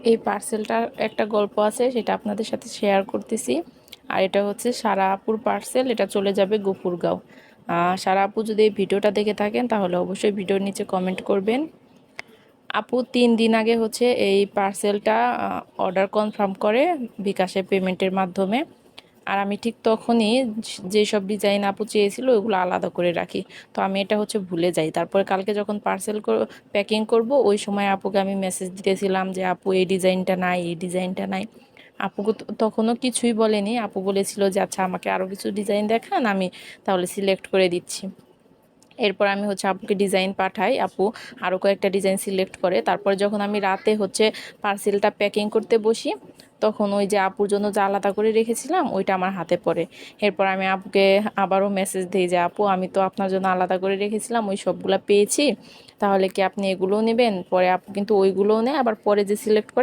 এই পার্সেলটার একটা গল্প আছে, সেটা আপনাদের সাথে শেয়ার করতেছি। আর এটা হচ্ছে সারা আপুর পার্সেল, এটা চলে যাবে গফুরগাঁও। সারা আপু যদি এই ভিডিওটা দেখে থাকেন তাহলে অবশ্যই ভিডিওর নিচে কমেন্ট করবেন। আপু 3 দিন আগে হচ্ছে এই পার্সেলটা অর্ডার কনফার্ম করে বিকাশে পেমেন্টের মাধ্যমে। আর আমি ঠিক তখনই যেসব ডিজাইন আপু চেয়েছিল ওগুলো আলাদা করে রাখি। তো আমি এটা হচ্ছে ভুলে যাই। তারপরে কালকে যখন পার্সেল প্যাকিং করব ওই সময় আপুকে আমি মেসেজ দিতেছিলাম যে আপু এই ডিজাইনটা নাই, এই ডিজাইনটা নাই। আপু তখনও কিছুই বলেনি। আপু বলেছিল যে আচ্ছা আমাকে আরও কিছু ডিজাইন দেখান, আমি তাহলে সিলেক্ট করে দিচ্ছি। এরপর আমি হচ্ছে আপুকে ডিজাইন পাঠাই, আপু আরও কয়েকটা ডিজাইন সিলেক্ট করে। তারপরে যখন আমি রাতে হচ্ছে পার্সেলটা প্যাকিং করতে বসি, তখন ওই যে আপুর জন্য যা আলাদা করে রেখেছিলাম ওইটা আমার হাতে পড়ে। এরপর আমি আপুকে আবারও মেসেজ দিই যে আপু আমি তো আপনার জন্য আলাদা করে রেখেছিলাম, ওই সবগুলা পেয়েছি, তাহলে কি আপনি এগুলোও নেবেন? পরে আপু কিন্তু ওইগুলোও নেয়, আবার পরে যে সিলেক্ট করে